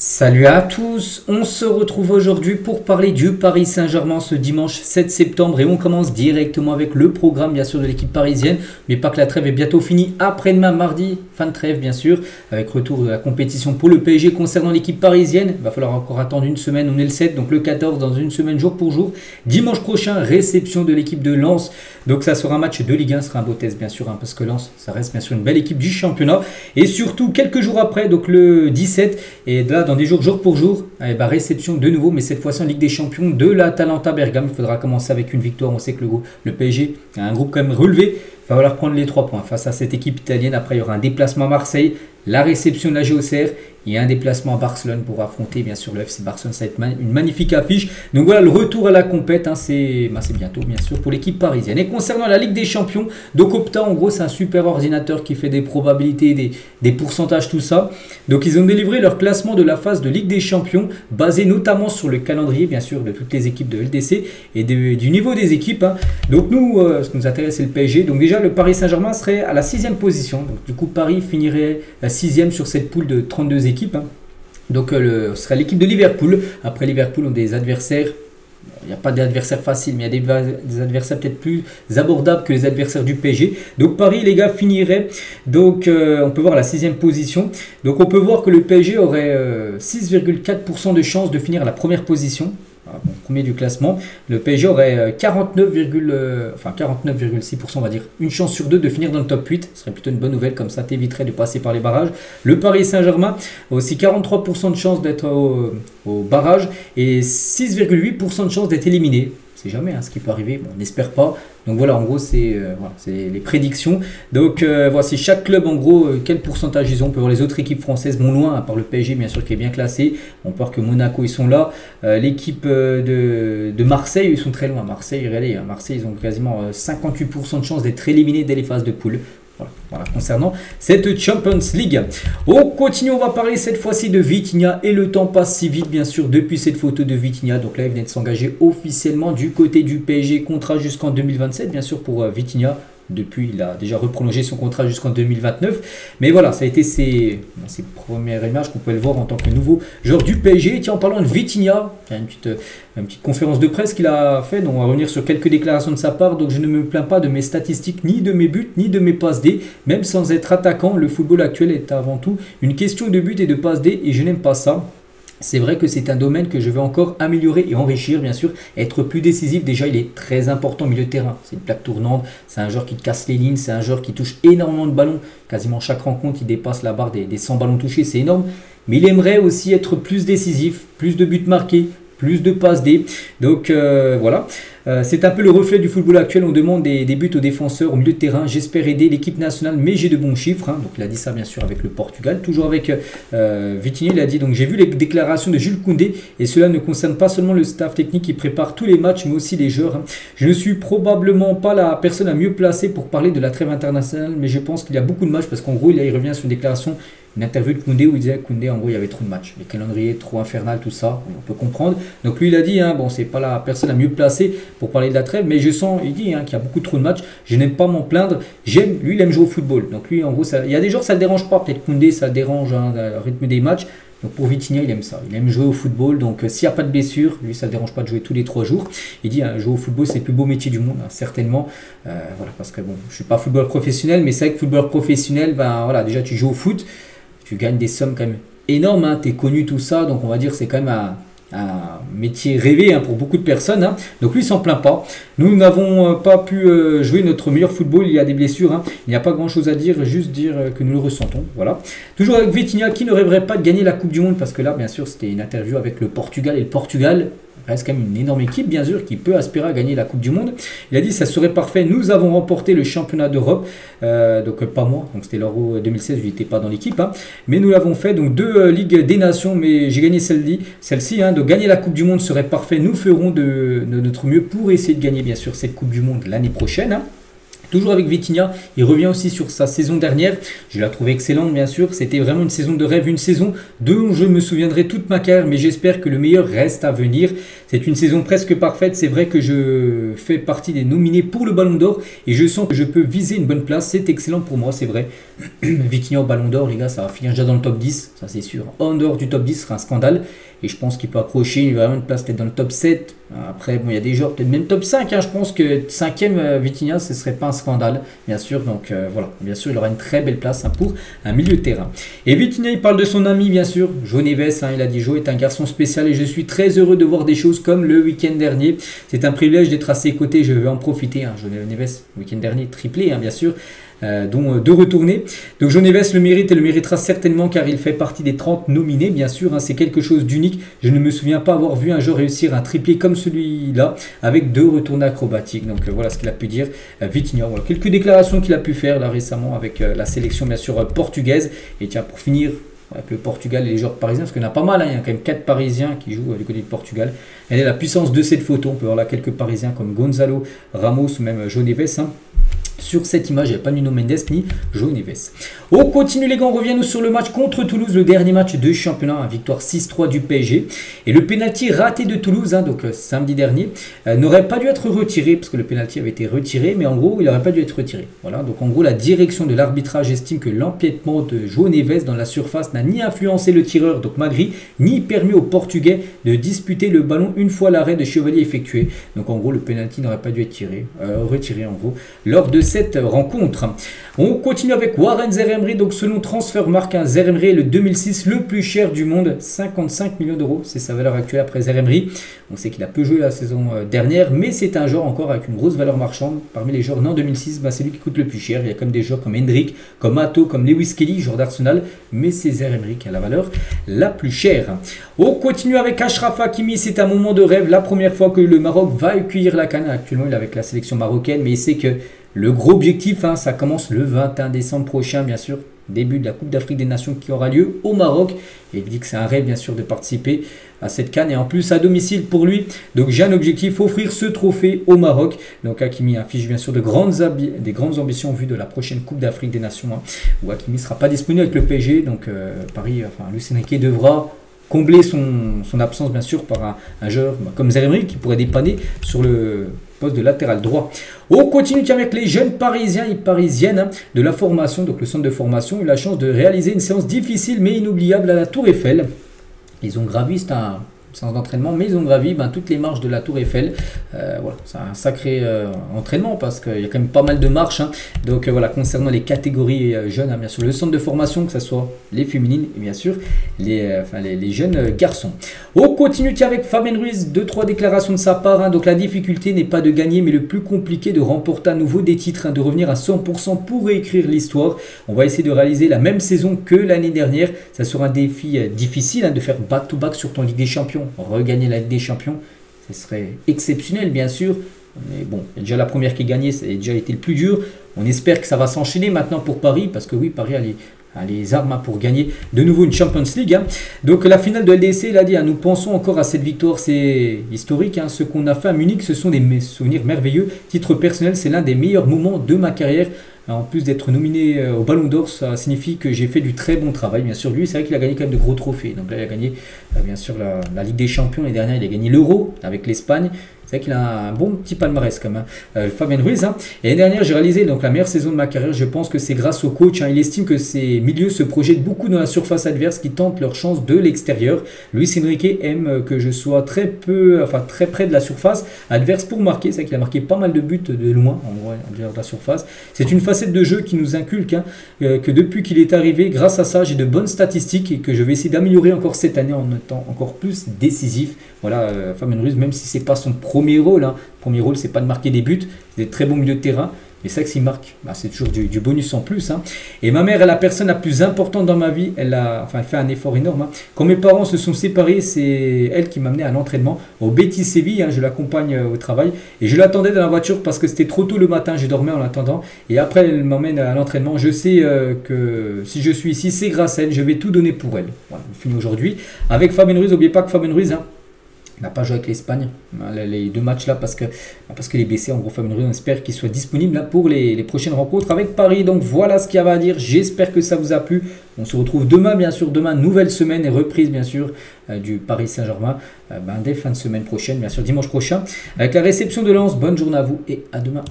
Salut à tous, on se retrouve aujourd'hui pour parler du Paris Saint-Germain ce dimanche 7 septembre et on commence directement avec le programme bien sûr de l'équipe parisienne, mais pas que la trêve est bientôt finie, après-demain mardi, fin de trêve bien sûr, avec retour de la compétition pour le PSG concernant l'équipe parisienne, il va falloir encore attendre une semaine, on est le 7 donc le 14 dans une semaine jour pour jour, dimanche prochain réception de l'équipe de Lens, donc ça sera un match de Ligue 1, ce sera un beau test bien sûr parce que Lens ça reste bien sûr une belle équipe du championnat et surtout quelques jours après donc le 17 et là dans des jours, jour pour jour, réception de nouveau, mais cette fois-ci en Ligue des Champions de l'Atalanta Bergame. Il faudra commencer avec une victoire. On sait que le PSG a un groupe quand même relevé. Il va falloir prendre les 3 points face à cette équipe italienne. Après, il y aura un déplacement à Marseille, la réception de la GOCR et un déplacement à Barcelone pour affronter bien sûr le FC Barcelone. Ça va être une magnifique affiche. Donc voilà, le retour à la compète, c'est bientôt bien sûr pour l'équipe parisienne. Et concernant la Ligue des Champions, donc Opta en gros c'est un super ordinateur qui fait des probabilités, des pourcentages, tout ça. Donc ils ont délivré leur classement de la phase de Ligue des Champions basé notamment sur le calendrier bien sûr de toutes les équipes de LDC et du niveau des équipes. Donc nous, ce qui nous intéresse c'est le PSG. Donc déjà le Paris Saint-Germain serait à la 6e position. Donc du coup Paris finirait la 6e sur cette poule de 32 équipes. Donc ce serait l'équipe de Liverpool. Après Liverpool ont des adversaires. Il n'y a pas d'adversaires faciles, mais il y a des adversaires peut-être plus abordables que les adversaires du PSG. Donc Paris, les gars, finirait. Donc on peut voir la 6e position. Donc on peut voir que le PSG aurait 6,4% de chance de finir à la première position. Bon, premier du classement. Le PSG aurait 49,6%, on va dire, une chance sur 2 de finir dans le top 8. Ce serait plutôt une bonne nouvelle, comme ça t'éviterais de passer par les barrages. Le Paris Saint-Germain a aussi 43% de chance d'être au barrage et 6,8% de chance d'être éliminé. C'est jamais ce qui peut arriver, bon, on n'espère pas. Donc voilà, en gros, c'est les prédictions. Donc voici chaque club, en gros, quel pourcentage ils ont. On peut voir les autres équipes françaises vont loin, à part le PSG, bien sûr, qui est bien classé. On peut voir que Monaco, ils sont là. L'équipe de Marseille, ils sont très loin. Marseille, regardez, Marseille, ils ont quasiment 58% de chance d'être éliminés dès les phases de poule. Voilà, concernant cette Champions League. On continue, on va parler cette fois-ci de Vitinha et le temps passe si vite bien sûr depuis cette photo de Vitinha. Donc là il venait de s'engager officiellement du côté du PSG, contrat jusqu'en 2027 bien sûr pour Vitinha. Depuis, il a déjà reprolongé son contrat jusqu'en 2029. Mais voilà, ça a été ses premières images qu'on pouvait le voir en tant que nouveau joueur du PSG. Et tiens, en parlant de Vitinha, il y a une petite conférence de presse qu'il a fait. Donc on va revenir sur quelques déclarations de sa part. Donc je ne me plains pas de mes statistiques, ni de mes buts, ni de mes passes D. Même sans être attaquant, le football actuel est avant tout une question de but et de passes D. Et je n'aime pas ça. C'est vrai que c'est un domaine que je vais encore améliorer et enrichir, bien sûr. Être plus décisif, déjà, il est très important au milieu de terrain. C'est une plaque tournante, c'est un joueur qui casse les lignes, c'est un joueur qui touche énormément de ballons. Quasiment chaque rencontre, il dépasse la barre des 100 ballons touchés, c'est énorme. Mais il aimerait aussi être plus décisif, plus de buts marqués, plus de passes D. Donc voilà. C'est un peu le reflet du football actuel. On demande des buts aux défenseurs, au milieu de terrain. J'espère aider l'équipe nationale, mais j'ai de bons chiffres. Donc il a dit ça bien sûr avec le Portugal. Toujours avec Vitinha, il a dit donc j'ai vu les déclarations de Jules Koundé et cela ne concerne pas seulement le staff technique qui prépare tous les matchs, mais aussi les joueurs. Je ne suis probablement pas la personne la mieux placée pour parler de la trêve internationale, mais je pense qu'il y a beaucoup de matchs parce qu'en gros il revient sur une déclaration. Une interview de Koundé où il disait Koundé en gros il y avait trop de matchs, les calendriers trop infernal, tout ça, on peut comprendre. Donc lui il a dit, bon c'est pas la personne la mieux placée pour parler de la trêve, mais je sens, il dit qu'il y a beaucoup trop de matchs, je n'aime pas m'en plaindre, lui il aime jouer au football. Donc lui en gros, il y a des jours ça le dérange pas, peut-être Koundé ça le dérange, le rythme des matchs. Donc pour Vitinha il aime ça, il aime jouer au football, donc s'il n'y a pas de blessure, lui ça ne le dérange pas de jouer tous les 3 jours. Il dit jouer au football c'est le plus beau métier du monde, certainement, voilà, parce que bon, je ne suis pas footballeur professionnel, mais c'est vrai que footballeur professionnel, voilà, déjà tu joues au foot, tu gagnes des sommes quand même énormes, tu es connu tout ça, donc on va dire c'est quand même un métier rêvé pour beaucoup de personnes. Donc lui il s'en plaint pas. Nous n'avons pas pu jouer notre meilleur football, il y a des blessures, il n'y a pas grand chose à dire, juste dire que nous le ressentons. Voilà. Toujours avec Vitinha qui ne rêverait pas de gagner la Coupe du Monde, parce que là bien sûr c'était une interview avec le Portugal et le Portugal reste quand même une énorme équipe bien sûr qui peut aspirer à gagner la Coupe du Monde. Il a dit ça serait parfait, nous avons remporté le championnat d'Europe, donc pas moi, donc c'était l'Euro 2016, je n'étais pas dans l'équipe, mais nous l'avons fait, donc 2 Ligues des Nations, mais j'ai gagné celle-ci, donc gagner la Coupe du Monde serait parfait, nous ferons de notre mieux pour essayer de gagner bien sûr cette Coupe du Monde l'année prochaine. Toujours avec Vitinha, il revient aussi sur sa saison dernière. Je la trouvais excellente, bien sûr. C'était vraiment une saison de rêve, une saison dont je me souviendrai toute ma carrière, mais j'espère que le meilleur reste à venir. C'est une saison presque parfaite. C'est vrai que je fais partie des nominés pour le Ballon d'Or et je sens que je peux viser une bonne place. C'est excellent pour moi, c'est vrai. Vitinha au Ballon d'Or, les gars, ça va finir déjà dans le top 10, ça c'est sûr. En dehors du top 10, ce sera un scandale. Et je pense qu'il peut accrocher vraiment une place peut-être dans le top 7. Après, bon, il y a des joueurs, peut-être même top 5. Je pense que 5e Vitinha, ce ne serait pas un scandale, bien sûr. Donc voilà, bien sûr, il aura une très belle place pour un milieu de terrain. Et Vitinha, il parle de son ami, bien sûr, Joe Neves. Il a dit: Joe est un garçon spécial et je suis très heureux de voir des choses comme le week-end dernier. C'est un privilège d'être à ses côtés, je vais en profiter. Joe Neves, le week-end dernier, triplé, bien sûr. Dont de retourner. Donc Joe Neves le mérite et le méritera certainement car il fait partie des 30 nominés, bien sûr. C'est quelque chose d'unique. Je ne me souviens pas avoir vu un joueur réussir un triplé comme celui-là avec 2 retournées acrobatiques. Donc voilà ce qu'il a pu dire Vitinha. Voilà, quelques déclarations qu'il a pu faire là récemment avec la sélection, bien sûr, portugaise. Et tiens, pour finir avec le Portugal et les joueurs parisiens, parce qu'il y en a pas mal, il y a quand même 4 Parisiens qui jouent du côté de Portugal. Elle est la puissance de cette photo. On peut voir là quelques Parisiens comme Gonzalo Ramos ou même Joe Neves. Sur cette image, il n'y a pas Nuno Mendes ni Joe Neves. On continue les gars, on revient nous sur le match contre Toulouse, le dernier match de championnat, victoire 6-3 du PSG. Et le pénalty raté de Toulouse, donc samedi dernier, n'aurait pas dû être retiré, parce que le pénalty avait été retiré, mais en gros, il n'aurait pas dû être retiré. Voilà, donc en gros, la direction de l'arbitrage estime que l'empiètement de Joe Neves dans la surface n'a ni influencé le tireur, donc Magri, ni permis aux Portugais de disputer le ballon une fois l'arrêt de Chevalier effectué. Donc en gros, le pénalty n'aurait pas dû être retiré en gros, lors de cette rencontre. On continue avec Warren Zaïre-Emery. Donc selon Transfermarkt, Zaïre-Emery est le 2006 le plus cher du monde, 55 millions d'euros, c'est sa valeur actuelle après Zaïre-Emery. On sait qu'il a peu joué la saison dernière, mais c'est un joueur encore avec une grosse valeur marchande. Parmi les joueurs nés en 2006, c'est lui qui coûte le plus cher. Il y a comme des joueurs comme Hendrick, comme Atto, comme Lewis Kelly, joueur d'Arsenal, mais c'est Zaïre-Emery qui a la valeur la plus chère. On continue avec Achraf Hakimi. C'est un moment de rêve, la première fois que le Maroc va accueillir la CAN. Actuellement, il est avec la sélection marocaine, mais il sait que le gros objectif, ça commence le 21 décembre prochain, bien sûr, début de la Coupe d'Afrique des Nations qui aura lieu au Maroc. Et il dit que c'est un rêve, bien sûr, de participer à cette CAN et en plus à domicile pour lui. Donc j'ai un objectif, offrir ce trophée au Maroc. Donc Hakimi affiche bien sûr des grandes ambitions en vue de la prochaine Coupe d'Afrique des Nations, où Hakimi ne sera pas disponible avec le PSG. Donc Luis Enrique devra combler son absence, bien sûr, par un joueur comme Zaïre-Emery qui pourrait dépanner sur le poste de latéral droit. On continue avec les jeunes Parisiens et Parisiennes de la formation, donc le centre de formation a eu la chance de réaliser une séance difficile mais inoubliable à la Tour Eiffel. Ils ont gravi, c'est un séance d'entraînement, mais ils ont gravi toutes les marches de la Tour Eiffel. Voilà, c'est un sacré entraînement parce qu'il y a quand même pas mal de marches. Donc voilà, concernant les catégories jeunes, bien sûr, le centre de formation, que ce soit les féminines et bien sûr les jeunes garçons. On continue avec Fabien Ruiz, 2-3 déclarations de sa part. Donc la difficulté n'est pas de gagner, mais le plus compliqué de remporter à nouveau des titres, de revenir à 100% pour réécrire l'histoire. On va essayer de réaliser la même saison que l'année dernière. Ça sera un défi difficile de faire back-to-back sur ton Ligue des Champions. Regagner la Ligue des Champions, ce serait exceptionnel, bien sûr. Mais bon, déjà la première qui est gagnée, ça a déjà été le plus dur. On espère que ça va s'enchaîner maintenant pour Paris, parce que oui, Paris a les armes pour gagner de nouveau une Champions League. Donc la finale de LDC, il a dit, nous pensons encore à cette victoire, c'est historique. Ce qu'on a fait à Munich, ce sont des souvenirs merveilleux. Titre personnel, c'est l'un des meilleurs moments de ma carrière. En plus d'être nominé au Ballon d'Or, ça signifie que j'ai fait du très bon travail. Bien sûr, lui, c'est vrai qu'il a gagné quand même de gros trophées. Donc là, il a gagné bien sûr la Ligue des Champions. L'année dernière, il a gagné l'Euro avec l'Espagne. C'est vrai qu'il a un bon petit palmarès quand même, Fabien Ruiz. Et l'année dernière, j'ai réalisé donc la meilleure saison de ma carrière. Je pense que c'est grâce au coach. Il estime que ces milieux se projettent beaucoup dans la surface adverse qui tentent leur chance de l'extérieur. Luis Enrique aime que je sois très près de la surface adverse pour marquer. C'est vrai qu'il a marqué pas mal de buts de loin, en dehors de la surface. C'est une facette de jeu qui nous inculque que depuis qu'il est arrivé, grâce à ça, j'ai de bonnes statistiques et que je vais essayer d'améliorer encore cette année en étant encore plus décisif. Voilà, Fabien Ruiz, même si c'est pas son premier rôle, premier rôle, c'est pas de marquer des buts, c'est des très bons milieux de terrain. Mais c'est vrai que s'il marque, c'est toujours du bonus en plus. Et ma mère est la personne la plus importante dans ma vie. Elle fait un effort énorme. Quand mes parents se sont séparés, c'est elle qui m'a amené à l'entraînement au Betis Séville. Je l'accompagne au travail. Et je l'attendais dans la voiture parce que c'était trop tôt le matin. Je dormais en l'attendant. Et après, elle m'emmène à l'entraînement. Je sais que si je suis ici, c'est grâce à elle. Je vais tout donner pour elle. Voilà, on finit aujourd'hui avec Fabien Ruiz. N'oubliez pas que Fabien Ruiz, n'a pas joué avec l'Espagne, les deux matchs là, parce qu'il est blessé. En gros, Fabien Ruiz, on espère qu'il soit disponible là pour les prochaines rencontres avec Paris. Donc voilà ce qu'il y avait à dire. J'espère que ça vous a plu. On se retrouve demain, bien sûr. Demain, nouvelle semaine et reprise, bien sûr, du Paris Saint-Germain dès fin de semaine prochaine, bien sûr, dimanche prochain, avec la réception de Lens. Bonne journée à vous et à demain.